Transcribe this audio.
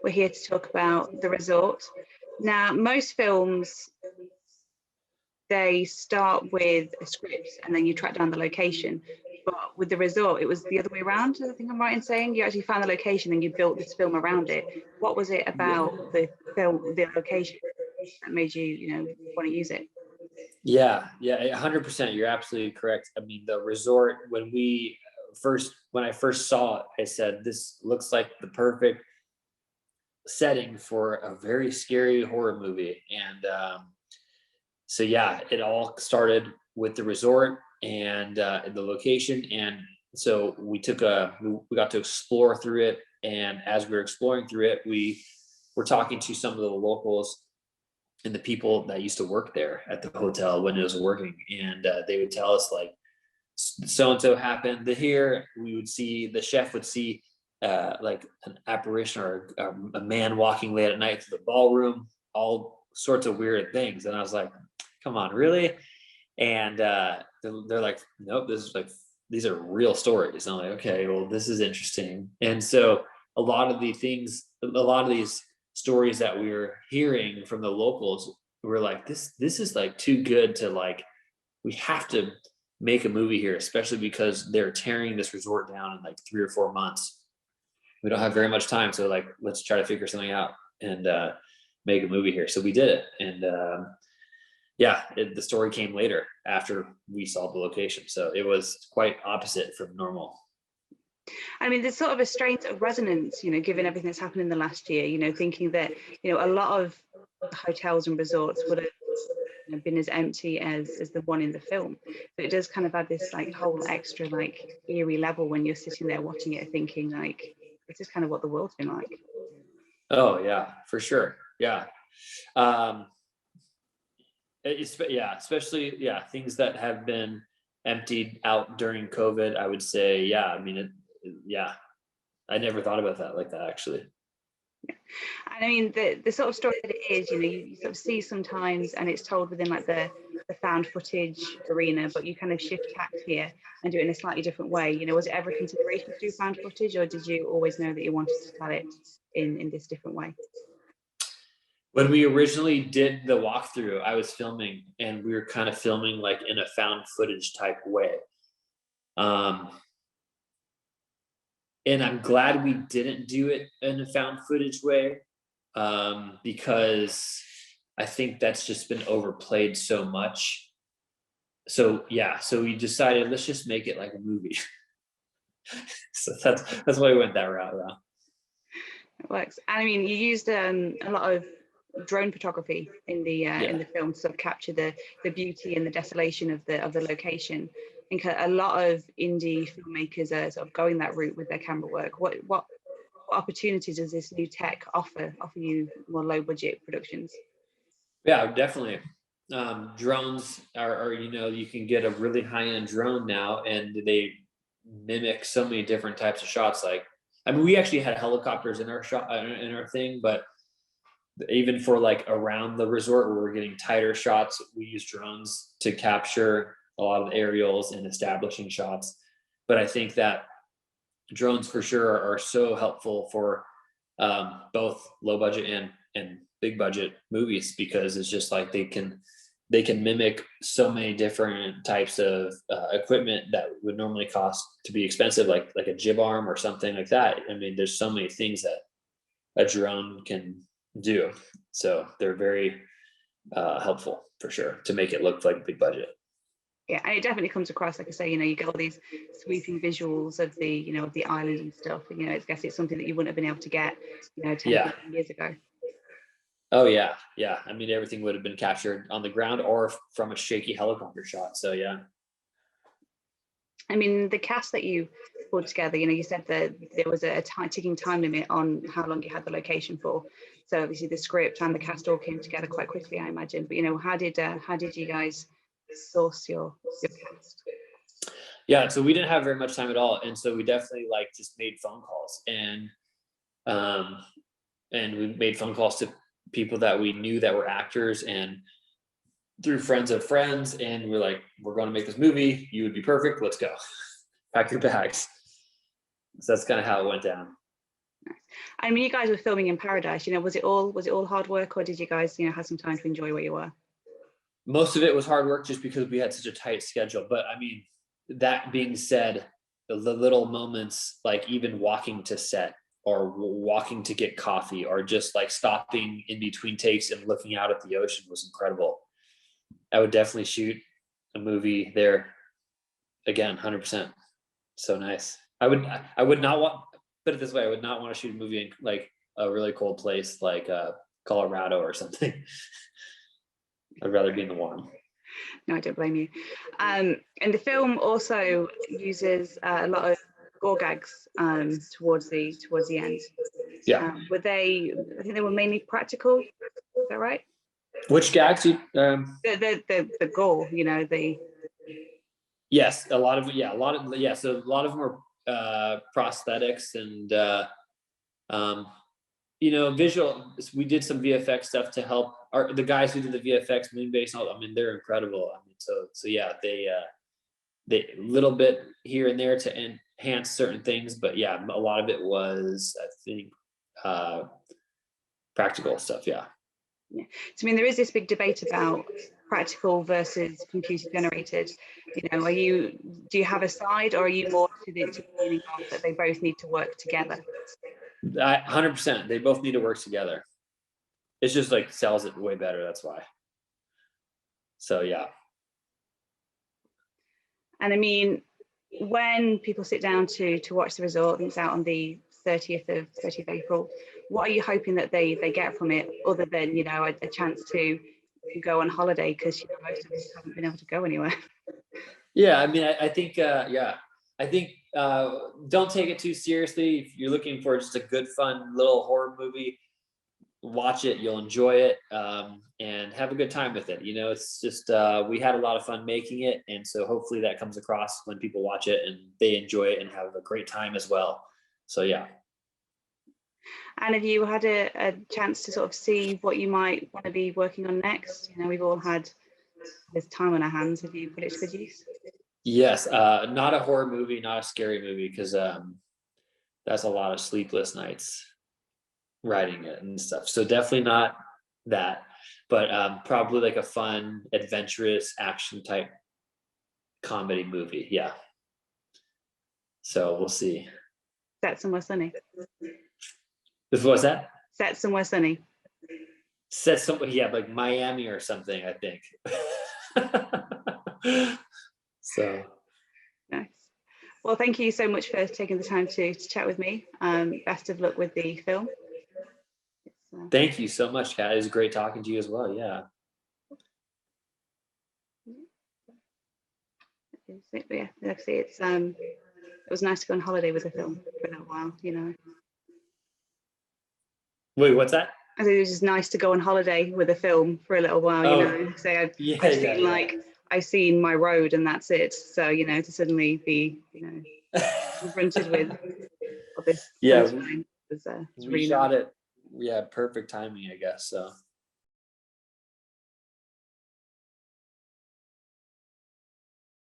we're here to talk about the resort. Now, most films, they start with a script and then you track down the location. But with the resort, it was the other way around. I think I'm right in saying you actually found the location and you built this film around it. What was it about the film, the location, that made you, want to use it? Yeah, 100%. You're absolutely correct. I mean, the resort, when I first saw it, I said, this looks like the perfect setting for a very scary horror movie. And so yeah, it all started with the resort and the location. And so we got to explore through it. And as we were exploring through it, we were talking to some of the locals and the people that used to work there at the hotel when it was working. And they would tell us, like, so-and-so happened here. The chef would see like an apparition or a man walking late at night to the ballroom, all sorts of weird things. And I was like, come on, really? And they're like, nope, these are real stories. And I'm like, okay, well, this is interesting. And so a lot of these stories that we were hearing from the locals were like, this is like too good to, like, we have to make a movie here, especially because they're tearing this resort down in like 3 or 4 months. We don't have very much time, so like, let's try to figure something out and make a movie here. So we did it. And the story came later after we saw the location, so it was quite opposite from normal. I mean, there's sort of a strange resonance, given everything that's happened in the last year, thinking that, a lot of hotels and resorts would have been as empty as the one in the film. But it does kind of add this like whole extra like eerie level when you're sitting there watching it thinking like, this is kind of what the world's been like. Oh yeah, for sure. Yeah. Especially things that have been emptied out during COVID, I would say, I mean, I never thought about that like that, actually. And I mean, the sort of story that it is, you sort of see sometimes, and it's told within like the found footage arena, but you kind of shift tact here and do it in a slightly different way. Was it ever a consideration to do found footage, or did you always know that you wanted to tell it in this different way? When we originally did the walkthrough, I was filming, and we were kind of filming like in a found footage type way. And I'm glad we didn't do it in a found footage way, because I think that's just been overplayed so much. So we decided, let's just make it like a movie. So that's why we went that route. It works. And I mean, you used a lot of drone photography in the film to sort of capture the beauty and the desolation of the location. I think a lot of indie filmmakers are sort of going that route with their camera work. What opportunities does this new tech offer you more low budget productions? Yeah, definitely. Drones are you can get a really high-end drone now, and they mimic so many different types of shots. Like, I mean, we actually had helicopters in our thing, but even for like around the resort where we're getting tighter shots, we use drones to capture a lot of aerials and establishing shots. But I think that drones for sure are so helpful for both low budget and big budget movies, because it's just like they can mimic so many different types of equipment that would normally cost to be expensive, like a jib arm or something like that. I mean, there's so many things that a drone can do, so they're very helpful for sure to make it look like a big budget. Yeah, and it definitely comes across, like I say, you get all these sweeping visuals of the of the island and stuff. I guess it's something that you wouldn't have been able to get 10 15 years ago. Oh yeah. I mean, everything would have been captured on the ground or from a shaky helicopter shot. So yeah. I mean, the cast that you pulled together, you said that there was a ticking time limit on how long you had the location for. So obviously the script and the cast all came together quite quickly, I imagine. But how did you guys source your cast? Yeah, so we didn't have very much time at all, and so we definitely just made phone calls, and we made phone calls to people that we knew that were actors, and through friends of friends, and we're like, we're going to make this movie. You would be perfect. Let's go. Pack your bags. So that's kind of how it went down. I mean, you guys were filming in paradise, you know, was it all hard work, or did you guys, you know, have some time to enjoy where you were? Most of it was hard work just because we had such a tight schedule. But I mean, that being said, the little moments, like even walking to set or walking to get coffee or just like stopping in between takes and looking out at the ocean was incredible. I would definitely shoot a movie there again, 100%. So nice. I would not want, put it this way, I would not want to shoot a movie in like a really cold place like Colorado or something. I'd rather be in the warm. No, I don't blame you. And the film also uses a lot of gore gags towards the end. Yeah. Were they? I think they were mainly practical. Is that right? Which gags? The gore. You know, the. Yes, a lot of So a lot of them are prosthetics and you know, visual. We did some VFX stuff to help the guys who did the VFX, Moonbase. I mean, they're incredible. I mean, so yeah, they little bit here and there to enhance certain things, but yeah, a lot of it was, I think, practical stuff. Yeah. Yeah. So I mean, there is this big debate about practical versus computer generated. You know, do you have a side, or are you more to the leaning on that they both need to work together? 100%. They both need to work together. It's just like sells it way better. That's why. So yeah. And I mean, when people sit down to watch the result, and it's out on the 30th of April, what are you hoping that they get from it, other than, you know, a chance to go on holiday, because, you know, most of us haven't been able to go anywhere? Yeah, I mean, I think don't take it too seriously. If you're looking for just a good, fun little horror movie, watch it. You'll enjoy it, and have a good time with it. You know, it's just we had a lot of fun making it, and so hopefully that comes across when people watch it and they enjoy it and have a great time as well. So yeah. And have you had a chance to sort of see what you might want to be working on next? You know, we've all had this time on our hands. Have you put it to good use? Yes, not a horror movie, not a scary movie, because that's a lot of sleepless nights writing it and stuff. So definitely not that, but probably like a fun, adventurous action type comedy movie. Yeah. So we'll see. Set somewhere sunny. What's that? Set somewhere sunny. Set somewhere, yeah, like Miami or something, I think. So nice. Well, thank you so much for taking the time to chat with me. Best of luck with the film. Thank you so much, Kat. It was great talking to you as well. Yeah. Yeah, like I say, it was nice to go on holiday with the film for a little while, you know. Wait, what's that? I think it was just nice to go on holiday with a film for a little while, you know. Say I've seen my road and that's it. So, you know, to suddenly be, you know, confronted with all this. Yeah, was we really shot nice. it. Yeah, perfect timing, I guess. So